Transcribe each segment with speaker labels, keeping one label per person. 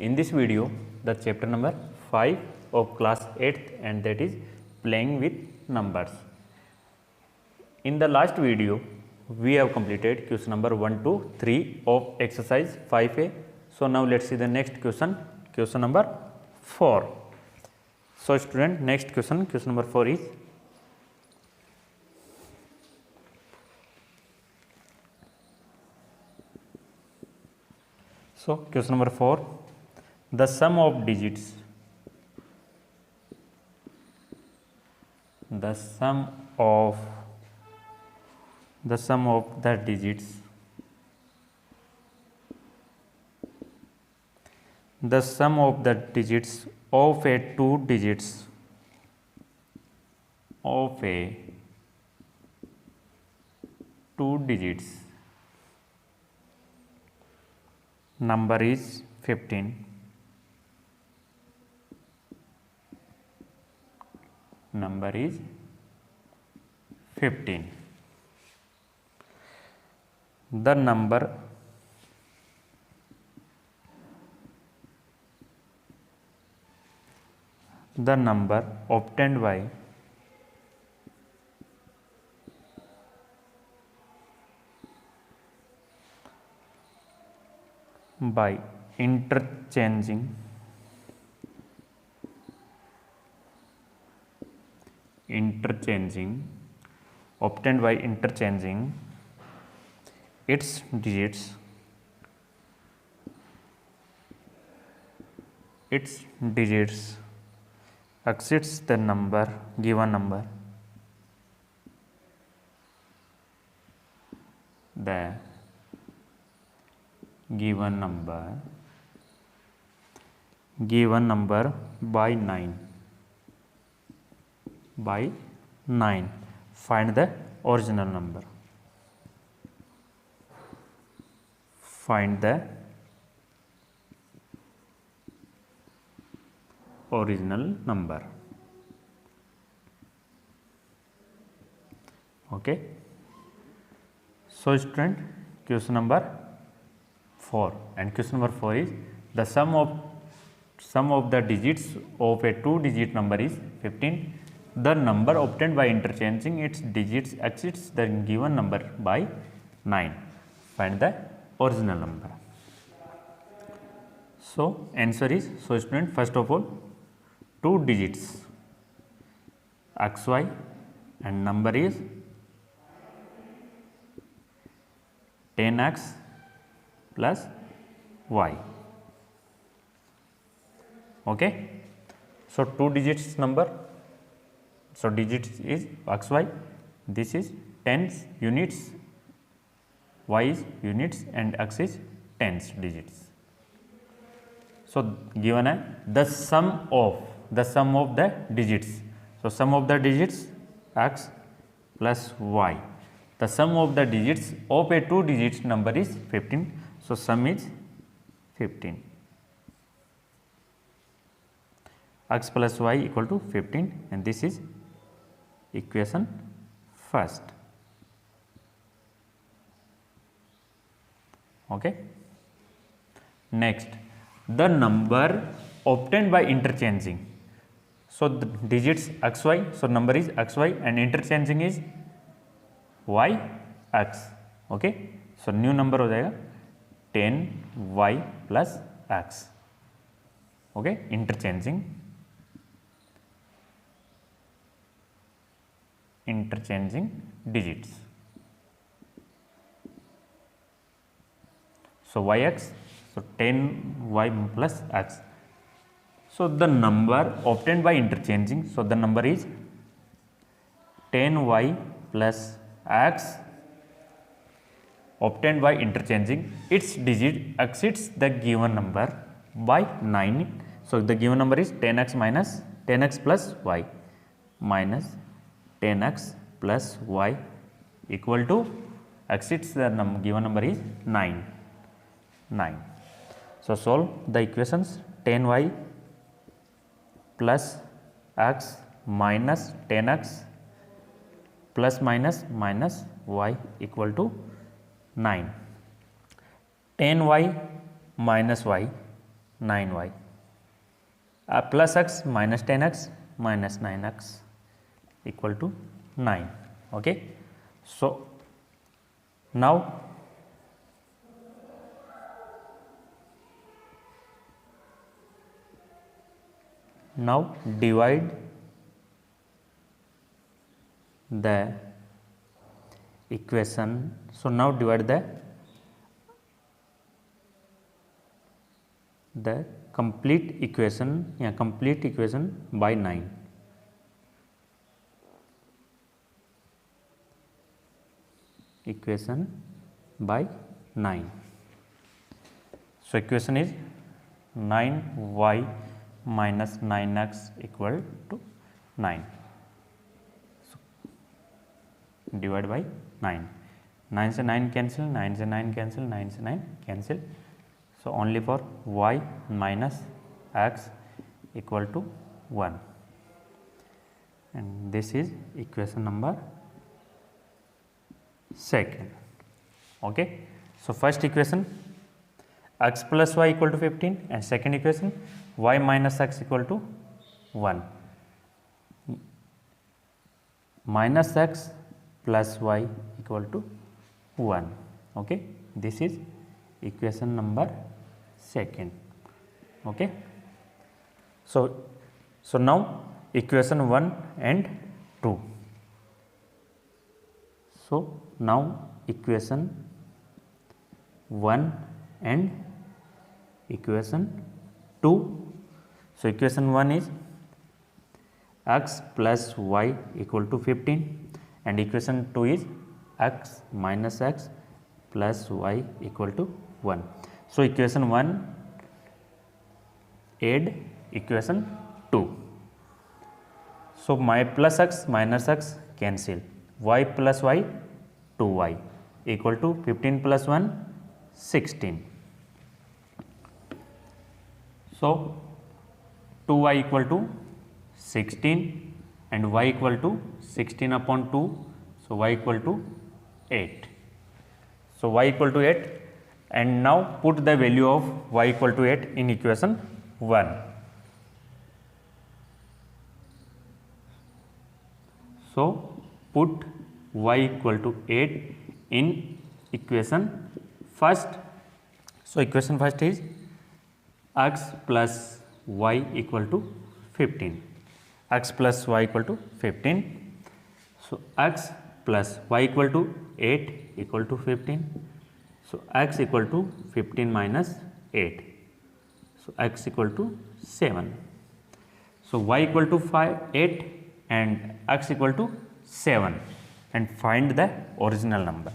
Speaker 1: In this video, the chapter number 5 of class 8th, and that is playing with numbers. In the last video, we have completed question number 1 to 3 of exercise 5A. So now let's see the next question, question number 4. So student, next question number 4 is, so question number 4, the sum of digits, the sum of the digits, the sum of the digits of a two digits number is 15. Number is 15. The number obtained by interchanging its digits exceeds the given number, by 9. Find the original number. Find the original number. Okay. So student, question number 4, and question number 4 is, the sum of the digits of a two digit number is 15. The number obtained by interchanging its digits exceeds the given number by 9. Find the original number. So answer is, so student, first of all, two digits xy and number is 10x plus y. Okay. So two digits number, so digits is xy, this is tens units, y is units, and x is tens digits. So given the sum of the digits, so sum of the digits x plus y, the sum of the digits of a two digits number is 15. So sum is 15. X plus y equal to 15, and this is equation first. Okay. Next, the number obtained by interchanging. So the digits xy, so number is xy and interchanging is y x. Okay. So new number हो जाएगा 10y plus x. Okay. interchanging digits. So yx, so 10y plus x. So the number obtained by interchanging, so the number is 10y plus x obtained by interchanging its digit exceeds the given number by 9. So the given number is 10x plus y minus 10x plus y equal to exceeds the given number is 9. So solve the equations. 10y plus x minus 10x plus minus y equal to 9. 10y minus y 9y plus x minus 10x minus 9x equal to 9. Okay. So now divide the equation. So now divide the complete equation by 9. Equation by 9. So equation is 9y minus 9x equal to 9. So divide by 9. 9 से 9 cancel, 9 से 9 cancel, 9 से 9 cancel. So only for y minus x equal to 1, and this is equation number 2. Okay. So first equation x plus y equal to 15, and second equation y minus x equal to 1. Minus x plus y equal to 1. Okay. This is equation number 2. Okay. So now equation 1 and 2. So now equation 1 and equation 2. So equation 1 is x plus y equal to 15, and equation 2 is x minus x plus y equal to 1. So equation 1 add equation 2. So my plus x minus x cancel, y plus y 2y equal to 15 plus 1 16. So 2y equal to 16 and y equal to 16 upon 2. So y equal to 8. So y equal to 8, and now put the value of y equal to 8 in equation 1. So put y equal to 8 in equation first. So equation first is x plus y equal to 15. X plus y equal to 15. So x plus y equal to 8 equal to 15. So x equal to 15 minus 8. So x equal to 7. So y equal to 8 and x equal to 7, and find the original number.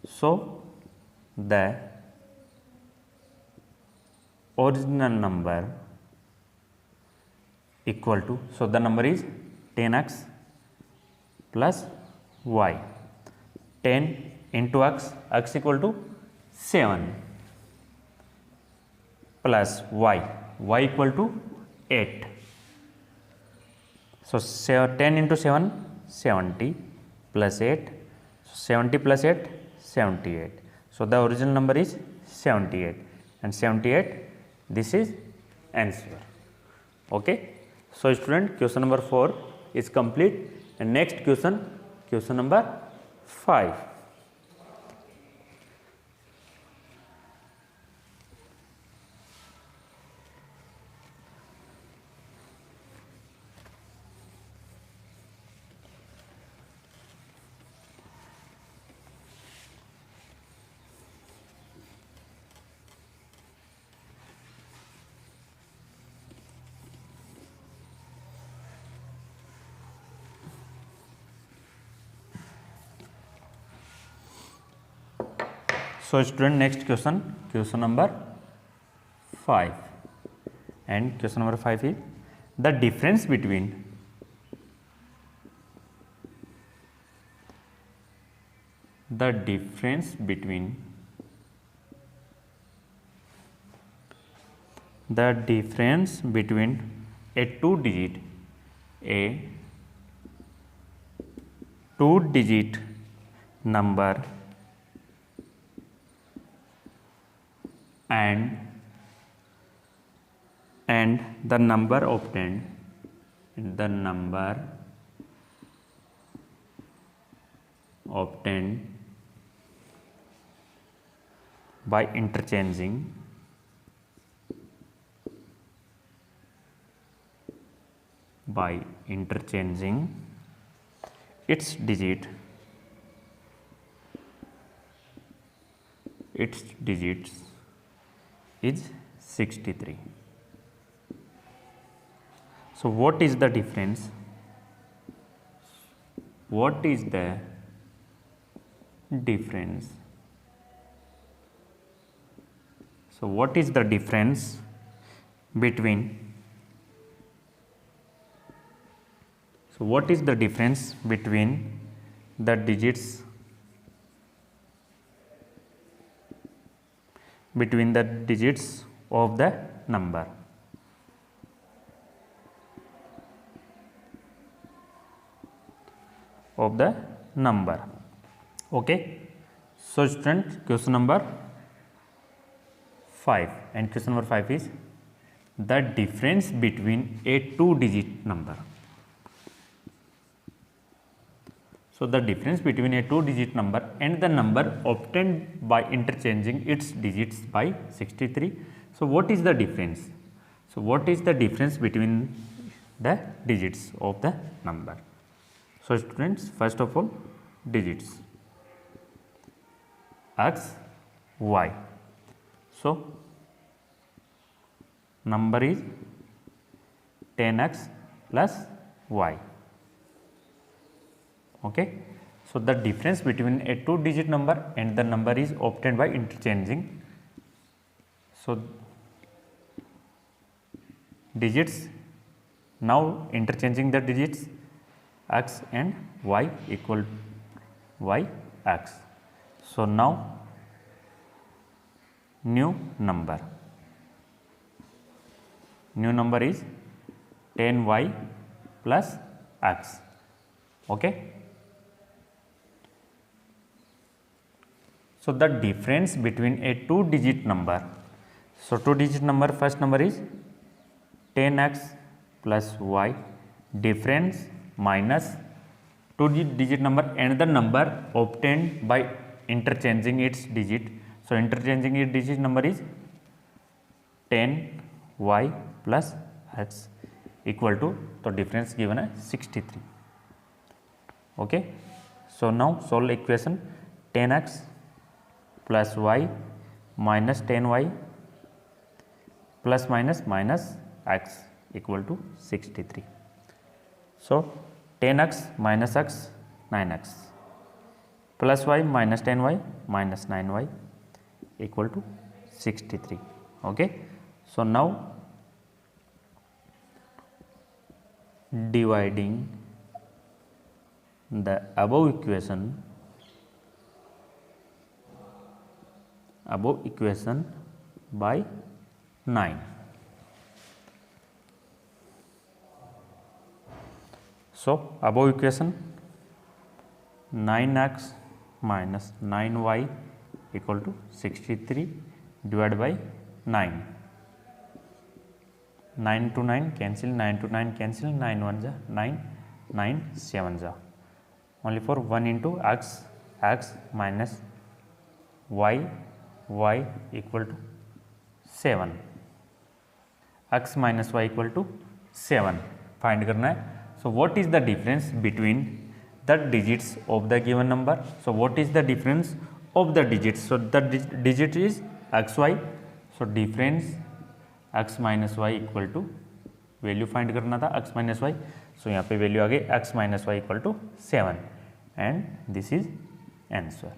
Speaker 1: So the original number equal to, so the number is 10x plus y. 10 into x, x equal to 7 plus y, y equal to 8. So 10 into 7 70 plus 8, so 70 plus 8 78. So the original number is 78, and 78, this is answer. Okay. So student, question number 4 is complete, and next question number 5. So student, next question number 5, and question number 5 is the difference between a two digit number and the number obtained by interchanging its digits is 63. So what is the difference? So what is the difference between the digits of the number? Okay. So student, question number 5, and question number 5 is the difference between a 2-digit number. So the difference between a 2-digit number and the number obtained by interchanging its digits by 63. So what is the difference? So what is the difference between the digits of the number? So students, first of all, digits x, y. So number is 10x plus y. Okay. So the difference between a 2-digit number and the number is obtained by interchanging. So digits, now interchanging the digits x and y equal y x. So now new number is 10y plus x. Okay. So the difference between a 2-digit number, so 2-digit number, first number is 10x plus y, difference minus 2-digit number and the number obtained by interchanging its digit. So interchanging its digit number is 10y plus x equal to, the difference given as 63. Okay. So now solve equation 10x plus y minus 10y plus minus x equal to 63. So 10x minus x 9x plus y minus 10y minus 9y equal to 63. Okay. So now dividing the above equation by 9. So above equation 9x minus 9y equal to 63 divided by 9. 9 to 9 cancel, 9 to 9 cancel, 9 1 ja 9, 9 7 ja. Only for 1 into x minus y equal to 7. X minus y equal to 7 find करना है. So what is the difference between the digits of the given number? So what is the difference of the digits? So the digit is xy. So difference x minus y equal to, value find करना था x minus Y. सो यहाँ पे value आ गई x minus y equal to 7 and this is answer.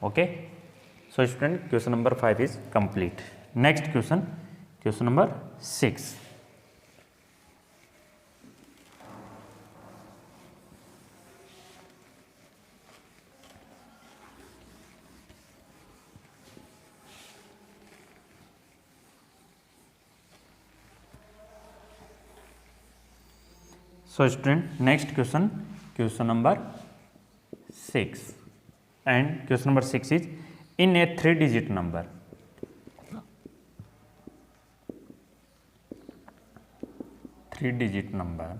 Speaker 1: Okay. So student, question number 5 is complete. Next question number 6. So student, next question number 6, and question number 6 is, in a 3-digit number 3-digit number.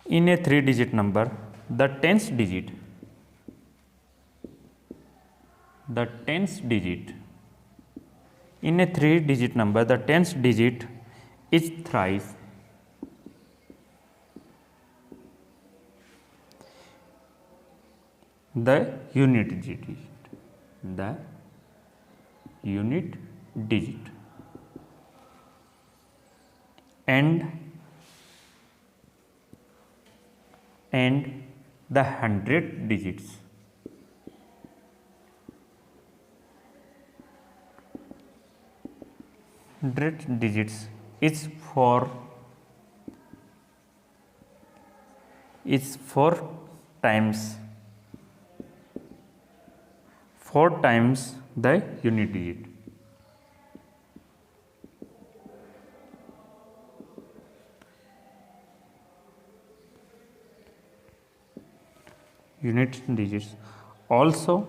Speaker 1: In a 3-digit number, the tens digit in a 3-digit number, the tens digit is thrice the unit digit, and the 100 digits is four times the unit digit. Unit digits. Also,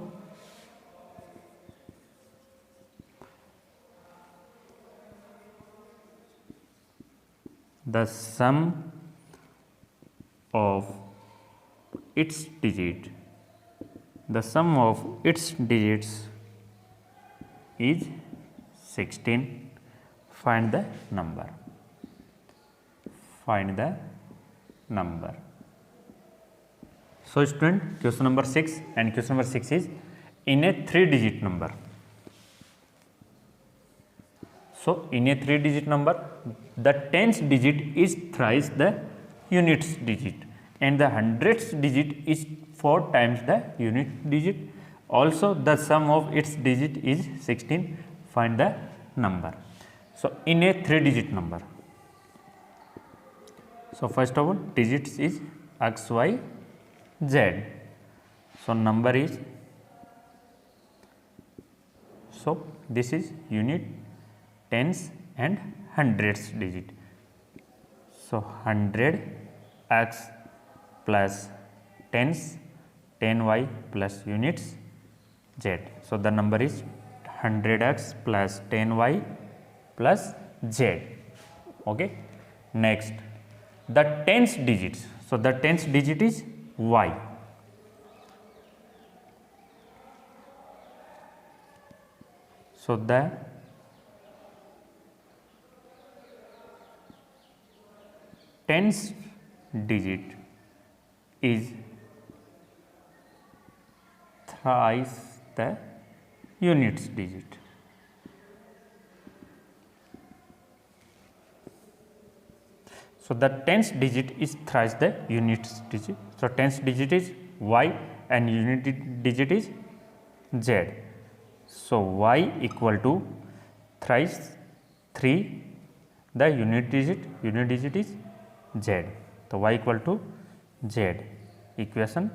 Speaker 1: the sum of its digits is 16. Find the number. So student, question number 6, and question number 6 is in a 3-digit number. So in a 3-digit number, the tens digit is thrice the units digit, and the hundreds digit is 4 times the unit digit. Also, the sum of its digit is 16. Find the number. So in a 3-digit number, so first of all, digits is x, y, z. So number is, so this is unit, tens and hundreds digit. So 100 x plus tens, 10y plus units z. So the number is 100x plus 10y plus z. Okay. Next, the tens digits. So the tens digit is y. So the tens digit is thrice the units digit. So the tens digit is thrice the units digit. So tens digit is y and unit digit is z. So y equal to thrice 3 the unit digit is z. So y equal to z, equation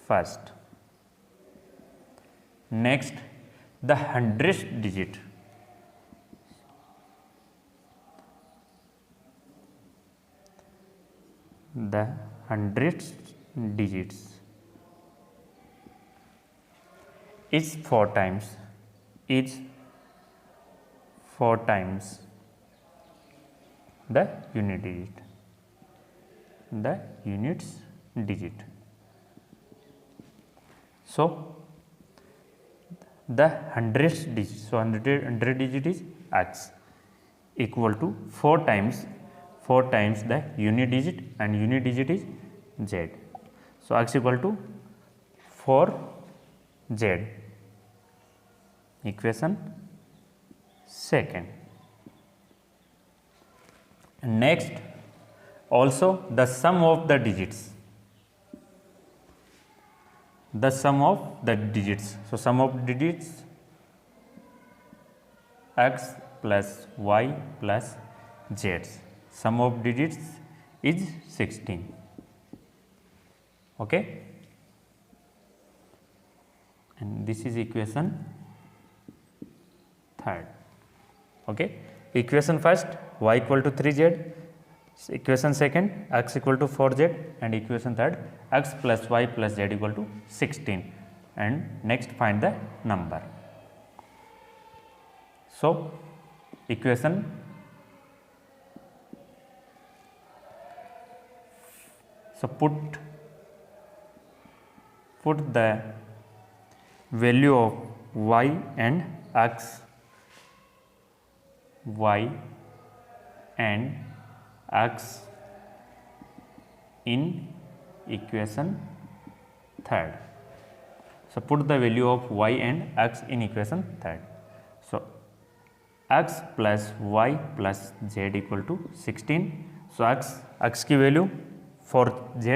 Speaker 1: first. Next, the hundredth digit. The hundredth digits is 4 times the unit digit. So the hundredth digit, so 100 digit is x, equal to 4 times the unit digit, and unit digit is z. So x equal to 4z, equation second. Next, also the sum of the digits. So sum of digits x plus y plus z. Sum of digits is 16. Okay, and this is equation third. Okay, equation first, y equal to 3z, equation second, x equal to 4z, and equation third, x plus y plus z equal to 16. And next, find the number. So equation So put the value of y and x in equation third. So put the value of y and x in equation third. So x plus y plus z equal to 16. So x की value for z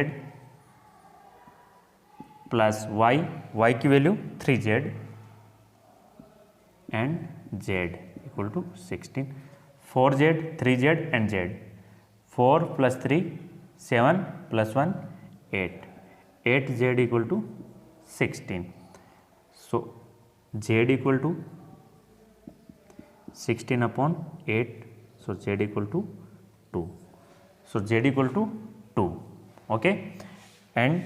Speaker 1: plus y की value 3z and z equal to 16. 4z, 3z and z. 4 plus 3 7 plus 1 8. 8z equal to 16. So z equal to 16 upon 8. So z equal to 2. So z equal to 2. Okay, and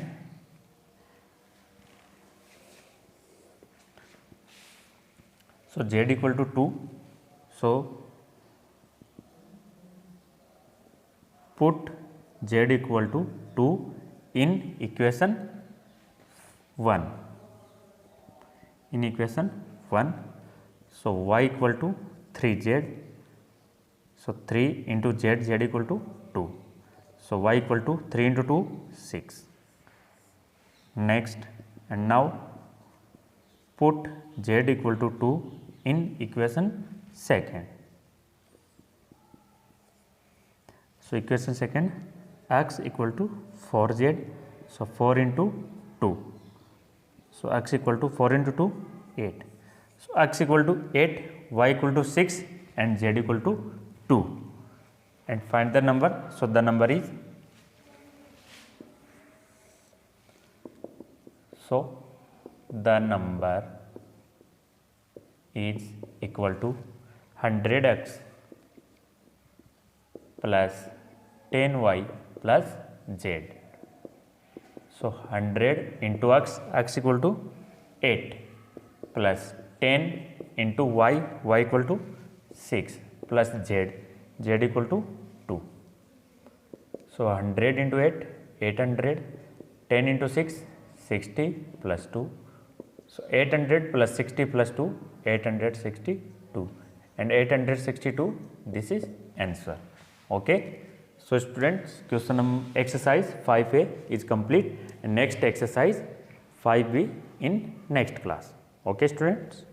Speaker 1: so z equal to 2. So put z equal to 2 in equation 1. In equation 1. So y equal to 3z. So 3 into z equal to 2. So y equal to 3 into 2 6. Next, and now put z equal to 2 in equation second. So equation second, x equal to 4z. So 4 into 2. So x equal to 4 into 2 8. So x equal to 8, y equal to 6 and z equal to 2. And find the number. So the number is, so the number is equal to 100x plus 10y plus z. So 100 into x equal to 8 plus 10 into y equal to 6 plus z equal to 2. So 100 into 8 800, 10 into 6 60 plus 2. So 800 plus 60 plus 2 862, and 862 this is answer. Okay, so students, question exercise 5A is complete, and next exercise 5B in next class. Okay students.